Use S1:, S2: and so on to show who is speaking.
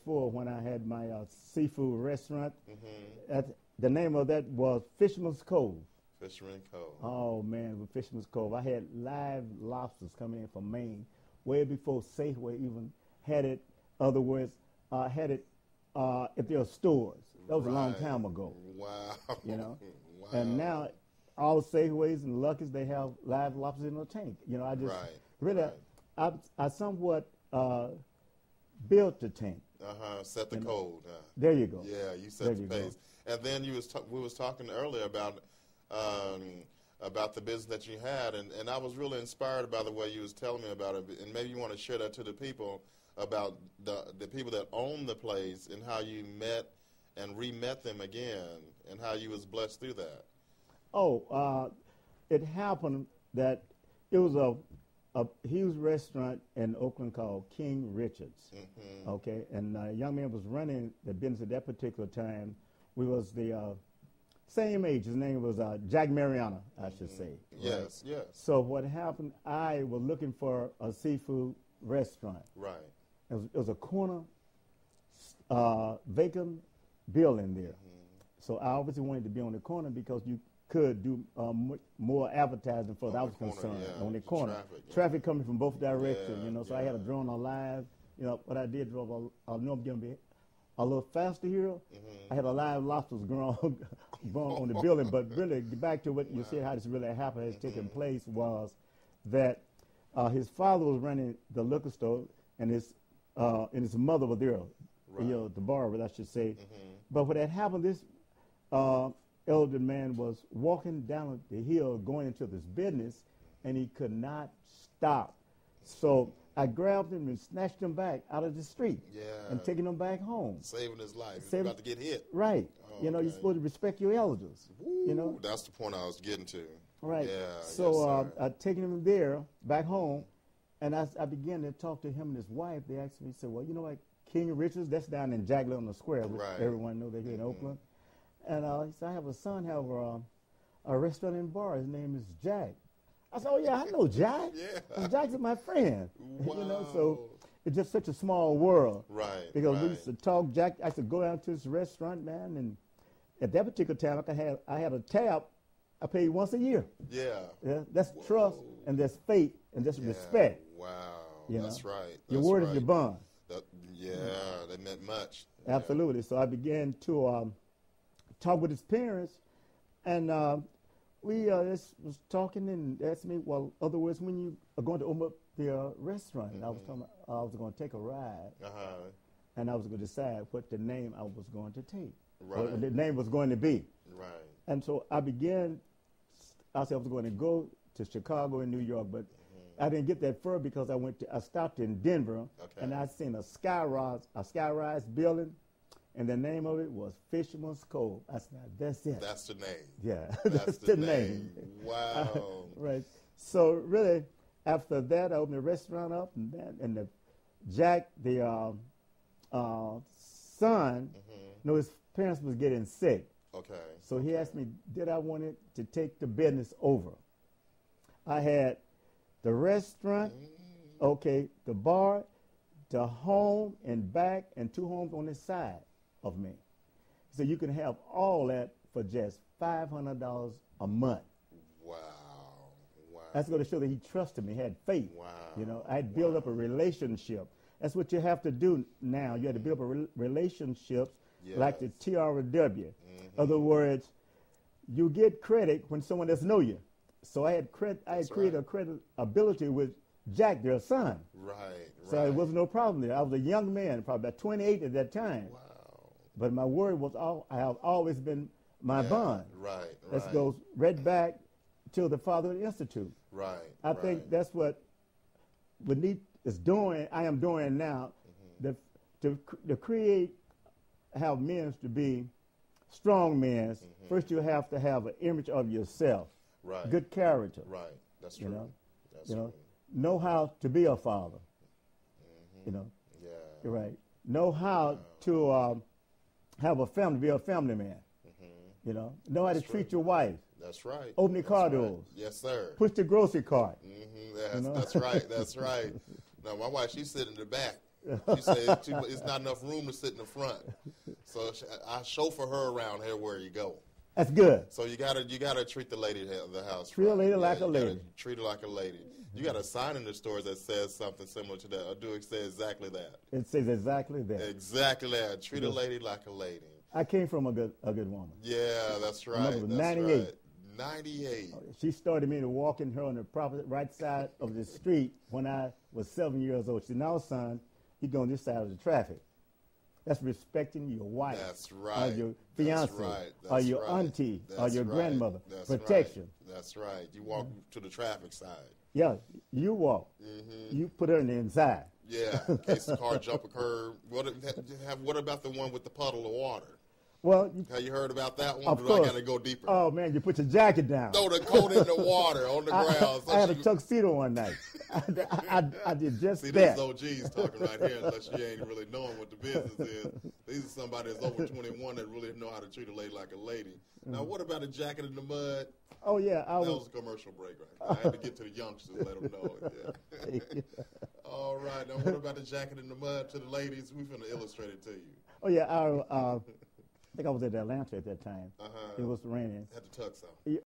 S1: before when I had my seafood restaurant.
S2: Mm-hmm.
S1: The name of that was Fisherman's Cove.
S2: Fisherman Cove.
S1: Oh, man, with Fisherman's Cove. I had live lobsters coming in from Maine way before Safeway even had it. Other words, had it at their stores. That was a long time ago.
S2: Wow.
S1: You know?
S2: Wow.
S1: And now all Safeways and Lucky's, they have live lobsters in a tank. You know, I just really, I somewhat built the tank.
S2: Set the code.
S1: There you go.
S2: Yeah, you set the pace. And then we was talking earlier about the business that you had, and I was really inspired by the way you was telling me about it. And maybe you want to share that to the people about the people that own the place and how you met and re-met them again and how you was blessed through that. Oh,
S1: it happened that it was a huge restaurant in Oakland called King Richard's.
S2: Mm-hmm.
S1: Okay, and a young man was running the business at that particular time. We was the same age. His name was Jack Mariana, I should say.
S2: Yes,
S1: right?
S2: yes.
S1: So what happened, I was looking for a seafood restaurant.
S2: Right.
S1: It was a corner vacant building there.
S2: Mm-hmm.
S1: So I obviously wanted to be on the corner because you could do more advertising for that I was concerned.
S2: Yeah.
S1: On the corner. Traffic coming from both directions, you know, so I had a drone on live. You know, what I did drove, I know I'm going to be a little faster here.
S2: Mm-hmm.
S1: I had a live lobsters grown on the building, but really, back to what you said, how this really happened, has taken place was that his father was running the liquor store, and his mother was there, you know, the bar, I should say.
S2: Mm-hmm.
S1: But what had happened, this elder man was walking down the hill going into this business, and he could not stop. So I grabbed him and snatched him back out of the street and taking him back home.
S2: Saving his life. He was about to get hit.
S1: Right. Oh, you know, you're supposed to respect your elders.
S2: Woo,
S1: you know?
S2: That's the point I was getting to.
S1: Right.
S2: Yeah,
S1: so I taken him there, back home, and I began to talk to him and his wife. They asked me, said, well, you know what, King Richards, that's down in Jaggler on the Square, which everyone knows they're here in Oakland. And he said, I have a son, have a restaurant and bar. His name is Jack. I said, oh, yeah, I know Jack. Jack's my friend.
S2: Wow.
S1: You know, so it's just such a small world.
S2: Right.
S1: Because we used to talk, Jack, I used to go down to this restaurant, man, and at that particular time, I had a tab I paid once a year.
S2: Yeah.
S1: That's trust, and that's faith, and that's respect.
S2: Wow.
S1: You
S2: That's
S1: know?
S2: right.
S1: Your word is your bond.
S2: That meant much.
S1: Absolutely. So I began to talk with his parents, and we just was talking and asked me, well, other words, when you are going to open up the restaurant, and I was talking about I was going to take a ride, and I was going to decide what the name I was going to take, what the name was going to be.
S2: Right.
S1: And so I began, I said I was going to go to Chicago and New York, but I didn't get that far because I stopped in Denver, and I seen a skyrise building, and the name of it was Fisherman's Cove. I said, that's it.
S2: That's the name.
S1: Yeah,
S2: that's the name. Wow.
S1: Right. So really, after that, I opened the restaurant up, and the Jack, the son, his parents was getting sick.
S2: Okay.
S1: So he asked me, did I want it to take the business over? I had the restaurant, the bar, the home and back, and 2 homes on the side of me. So you can have all that for just $500 a month.
S2: Wow.
S1: That's going to show that he trusted me, had faith.
S2: Wow.
S1: You know, I had built up a relationship. That's what you have to do now. You have to build up relationships like the TRW. Other words, you get credit when someone doesn't know you. So I had created a credibility with Jack, their son.
S2: Right.
S1: So it was no problem there. I was a young man, probably about 28 at that time.
S2: Wow.
S1: But my word was, I have always been my bond.
S2: Right.
S1: That goes right back to the Fatherhood Institute.
S2: Right.
S1: I think that's what Benita is doing, I am doing now, to create, have men to be strong men. First you have to have an image of yourself.
S2: Right.
S1: Good character.
S2: Right. That's true.
S1: Know how to be a father. You know.
S2: Yeah.
S1: You're right. Know how to have a family, be a family man. You know how to treat your wife.
S2: That's right.
S1: Open the car doors.
S2: Yes, sir.
S1: Push the grocery cart.
S2: That's right. That's right. Now, my wife, she's sitting in the back. She said it's not enough room to sit in the front. So I chauffeur her around everywhere you go.
S1: That's good.
S2: So you gotta treat the lady of the house.
S1: Treat a lady like a lady.
S2: Treat her like a lady. You got a sign in the stores that says something similar to that. Or do it say exactly that?
S1: It says exactly that.
S2: Exactly that. Treat a lady like a lady.
S1: I came from a good woman.
S2: Yeah, that's right.
S1: That's 98.
S2: Right. 98.
S1: She started me to walking her on the proper right side of the street when I was 7 years old. She said, "Now, son, you go on this side of the traffic." That's respecting your wife.
S2: That's right.
S1: Or your fiance.
S2: That's right.
S1: Or your auntie. Or your grandmother.
S2: That's
S1: protection.
S2: Right. That's right. You walk to the traffic side.
S1: Yeah, you walk. You put her in the inside.
S2: Yeah, in case the car jump a curb. What about the one with the puddle of water?
S1: Well,
S2: have you heard about that one?
S1: Of course.
S2: I got to go deeper.
S1: Oh man, you put your jacket down.
S2: Throw the coat in the water on the ground.
S1: I had a tuxedo one night. I did just
S2: See,
S1: that.
S2: See, this is OGs talking right here, unless you ain't really knowing what the business is. These are somebody that's over 21 that really know how to treat a lady like a lady. Now, what about a jacket in the mud?
S1: Oh yeah,
S2: that was a commercial break right there. I had to get to the youngsters, let them know. Yeah. All right. Now, what about the jacket in the mud to the ladies? We're going to illustrate it to you.
S1: Oh yeah, I think I was at Atlanta at that time. It was raining.
S2: Had the tux on.